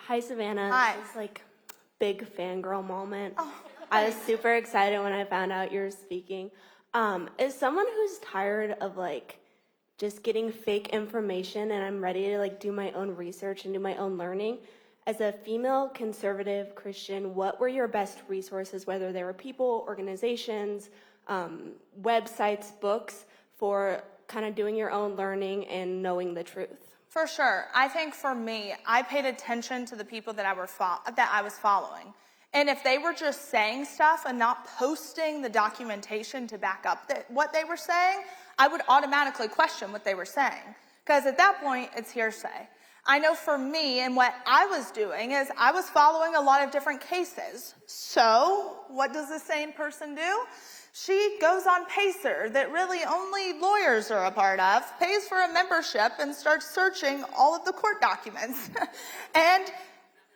Hi, Savannah. Hi. This is like big fangirl moment. Oh, I was super excited when I found out you were speaking. As someone who's tired of like just getting fake information and I'm ready to like do my own research and do my own learning, as a female conservative Christian, what were your best resources, whether they were people, organizations, websites, books, for kind of doing your own learning and knowing the truth? for sure. I think for me, I paid attention to the people that I was following. And if they were just saying stuff and not posting the documentation to back up what they were saying, I would automatically question what they were saying. Because at that point, it's hearsay. I know for me, and what I was doing is I was following a lot of different cases. So what does the sane person do? She goes on Pacer, that really only lawyers are a part of, pays for a membership, and starts searching all of the court documents. And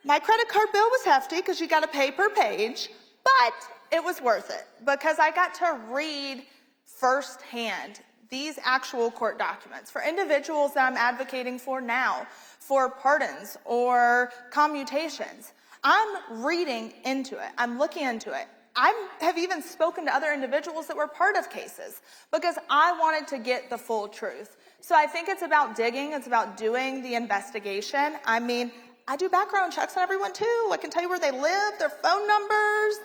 my credit card bill was hefty because you got to pay per page, but it was worth it because I got to read firsthand these actual court documents for individuals that I'm advocating for now, for pardons or commutations. I'm reading into it. I'm looking into it. I have even spoken to other individuals that were part of cases because I wanted to get the full truth. So I think it's about digging. It's about doing the investigation. I mean, I do background checks on everyone too. I can tell you where they live, their phone numbers,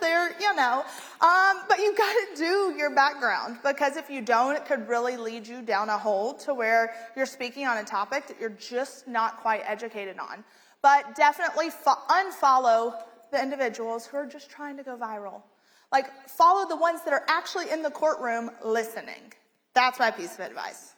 but you got to do your background because if you don't, it could really lead you down a hole to where you're speaking on a topic that you're just not quite educated on. But definitely unfollow the individuals who are just trying to go viral. Like, follow the ones that are actually in the courtroom listening. That's my piece of advice.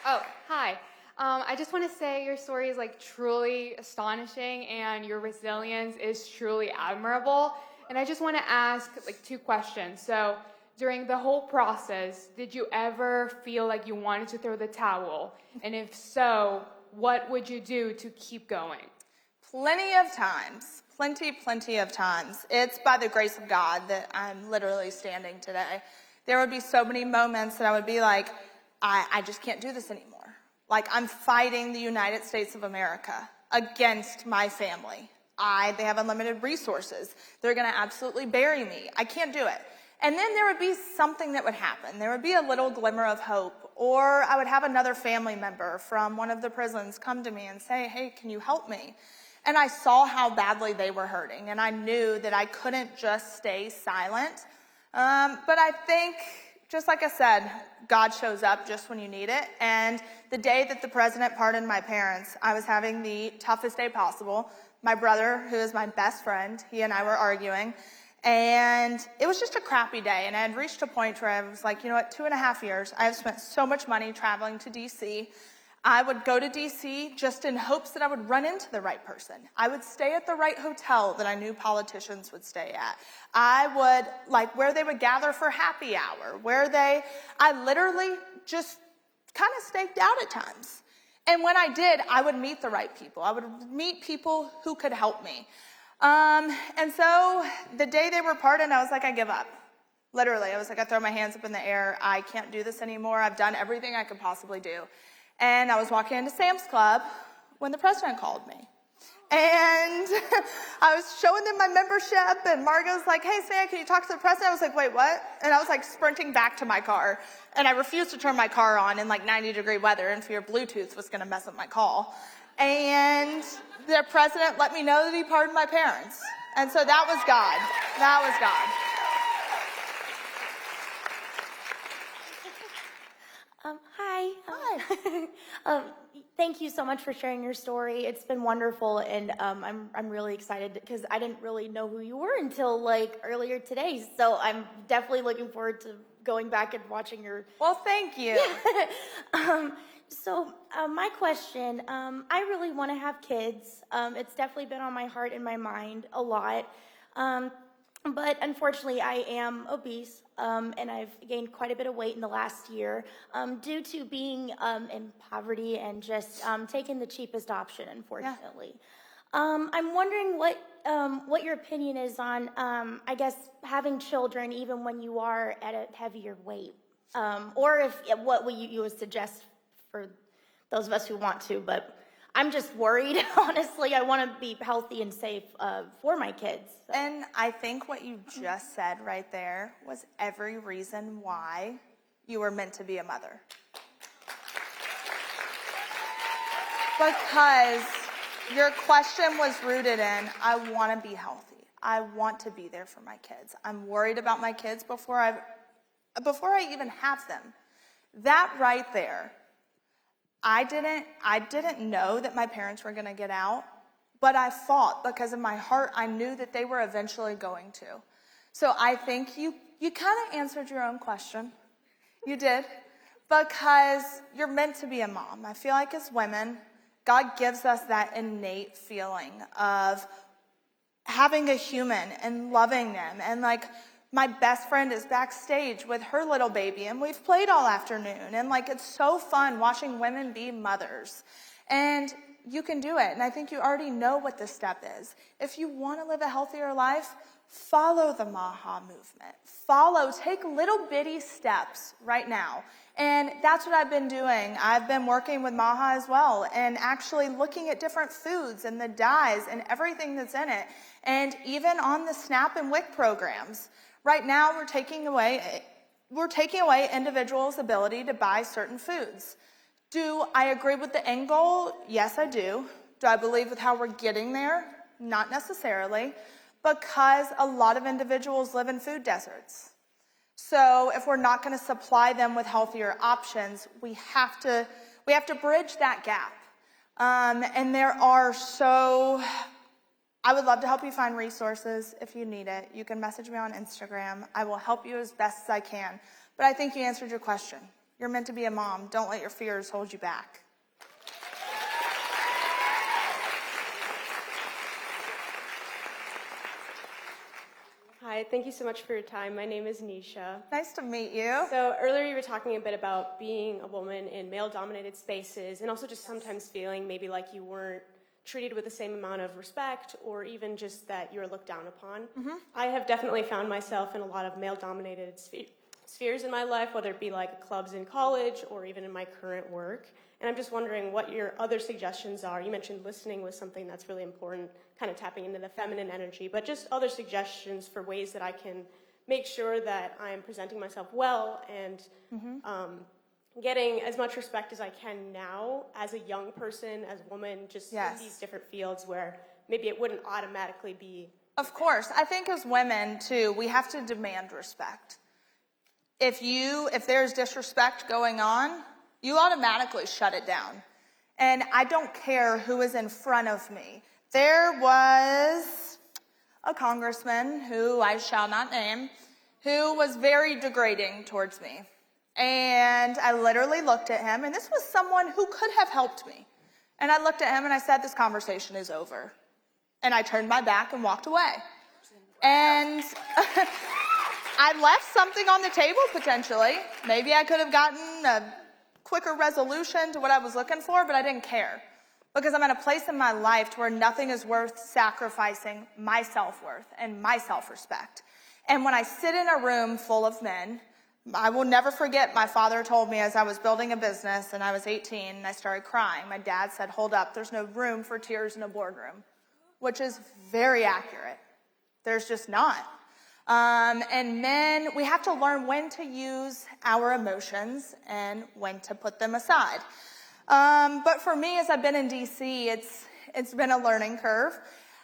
Oh, hi. I just want to say your story is like truly astonishing and your resilience is truly admirable. And I just want to ask like 2 questions. So during the whole process, did you ever feel like you wanted to throw the towel? And if so, what would you do to keep going? Plenty of times. Plenty of times. It's by the grace of God that I'm literally standing today. There would be so many moments that I would be like, I just can't do this anymore. Like, I'm fighting the United States of America against my family. They have unlimited resources. They're going to absolutely bury me. I can't do it. And then there would be something that would happen. There would be a little glimmer of hope. Or I would have another family member from one of the prisons come to me and say, hey, can you help me? And I saw how badly they were hurting. And I knew that I couldn't just stay silent. But I think, just like I said, God shows up just when you need it. And the day that the president pardoned my parents, I was having the toughest day possible. My brother, who is my best friend, he and I were arguing. And it was just a crappy day. And I had reached a point where I was like, you know what, 2.5 years. I have spent so much money traveling to D.C. I would go to D.C. just in hopes that I would run into the right person. I would stay at the right hotel that I knew politicians would stay at. I would, like, where they would gather for happy hour, I literally just kind of staked out at times. And when I did, I would meet the right people. I would meet people who could help me. And so the day they were pardoned, I was like, I give up. Literally, I was like, I throw my hands up in the air. I can't do this anymore. I've done everything I could possibly do. And I was walking into Sam's Club when the president called me. And I was showing them my membership, and Margot's like, hey, Savannah, can you talk to the president? I was like, wait, what? And I was like sprinting back to my car. And I refused to turn my car on in like 90-degree weather and fear Bluetooth was going to mess up my call. And the president let me know that he pardoned my parents. And so that was God. That was God. Hi. Hi. Thank you so much for sharing your story. It's been wonderful, and I'm really excited because I didn't really know who you were until like earlier today. So I'm definitely looking forward to going back and watching your. Well, thank you. So my question, I really want to have kids. It's definitely been on my heart and my mind a lot. But unfortunately, I am obese, and I've gained quite a bit of weight in the last year due to being in poverty and just taking the cheapest option, unfortunately. Yeah. I'm wondering what your opinion is on, I guess, having children even when you are at a heavier weight, or if what you would suggest for those of us who want to, but I'm just worried, honestly. I want to be healthy and safe for my kids. So. And I think what you just said right there was every reason why you were meant to be a mother. Because your question was rooted in, I want to be healthy. I want to be there for my kids. I'm worried about my kids before I even have them. That right there, I didn't know that my parents were going to get out, but I fought because in my heart I knew that they were eventually going to. So I think you kind of answered your own question. You did. Because you're meant to be a mom. I feel like as women, God gives us that innate feeling of having a human and loving them. And like, my best friend is backstage with her little baby, and we've played all afternoon. And like, it's so fun watching women be mothers. And you can do it. And I think you already know what the step is. If you want to live a healthier life, follow the Maha movement. Take little bitty steps right now. And that's what I've been doing. I've been working with Maha as well, and actually looking at different foods and the dyes and everything that's in it. And even on the SNAP and WIC programs. Right now, we're taking away individuals' ability to buy certain foods. Do I agree with the end goal? Yes, I do. Do I believe with how we're getting there? Not necessarily, because a lot of individuals live in food deserts. So if we're not going to supply them with healthier options, we have to bridge that gap. And I would love to help you find resources if you need it. You can message me on Instagram. I will help you as best as I can. But I think you answered your question. You're meant to be a mom. Don't let your fears hold you back. Hi, thank you so much for your time. My name is Nisha. Nice to meet you. So earlier you were talking a bit about being a woman in male-dominated spaces, and also just sometimes feeling maybe like you weren't treated with the same amount of respect, or even just that you were looked down upon. Mm-hmm. I have definitely found myself in a lot of male-dominated spheres in my life, whether it be like clubs in college or even in my current work. And I'm just wondering what your other suggestions are. You mentioned listening was something that's really important, kind of tapping into the feminine energy, but just other suggestions for ways that I can make sure that I'm presenting myself well and getting as much respect as I can now as a young person, as a woman, just in these different fields where maybe it wouldn't automatically be. Of course. I think as women, too, we have to demand respect. If there's disrespect going on, you automatically shut it down. And I don't care who is in front of me. There was a congressman, who I shall not name, who was very degrading towards me. And I literally looked at him, and this was someone who could have helped me. And I looked at him and I said, this conversation is over. And I turned my back and walked away. And I left something on the table, potentially. Maybe I could have gotten a quicker resolution to what I was looking for, but I didn't care. Because I'm at a place in my life to where nothing is worth sacrificing my self-worth and my self-respect. And when I sit in a room full of men, I will never forget, my father told me as I was building a business and I was 18 and I started crying. My dad said, hold up, there's no room for tears in a boardroom, which is very accurate. There's just not. And men, we have to learn when to use our emotions and when to put them aside. But for me, as I've been in DC, it's been a learning curve.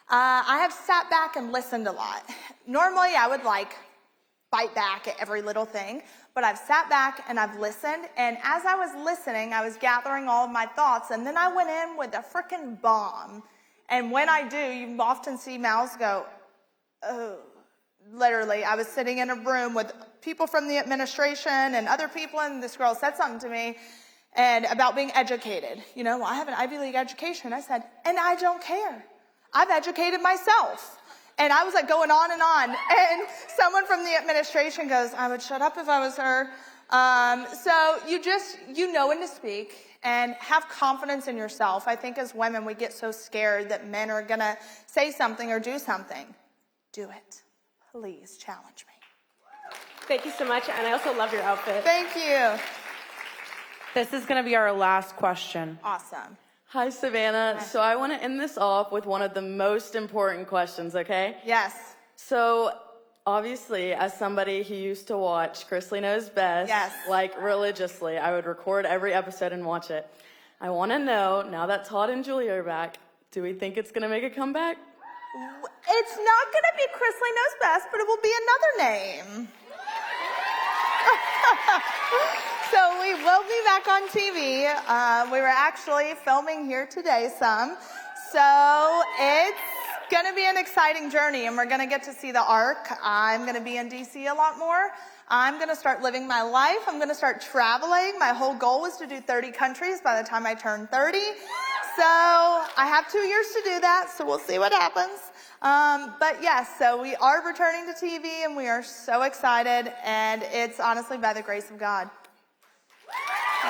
I have sat back and listened a lot. Normally, I would bite back at every little thing, but I've sat back and I've listened, and as I was listening, I was gathering all of my thoughts, and then I went in with a freaking bomb. And when I do, you often see mouths go, oh. Literally, I was sitting in a room with people from the administration and other people, and this girl said something to me and about being educated. You know, I have an Ivy League education. I said, and I don't care. I've educated myself. And I was going on. And someone from the administration goes, I would shut up if I was her. So you know when to speak and have confidence in yourself. I think as women, we get so scared that men are going to say something or do something. Do it. Please challenge me. Thank you so much, and I also love your outfit. Thank you. This is going to be our last question. Awesome. Hi, Savannah. So I want to end this off with one of the most important questions, okay? Yes. So obviously, as somebody who used to watch Chrisley Knows Best, Yes. like religiously, I would record every episode and watch it. I want to know, now that Todd and Julia are back, do we think it's going to make a comeback? It's not going to be Chrisley Knows Best, but it will be another name. So we will be back on TV. We were actually filming here today some. So it's going to be an exciting journey, and we're going to get to see the Ark. I'm going to be in D.C. a lot more. I'm going to start living my life. I'm going to start traveling. My whole goal was to do 30 countries by the time I turn 30. So I have 2 years to do that, so we'll see what happens. But yes, so we are returning to TV, and we are so excited, and it's honestly by the grace of God.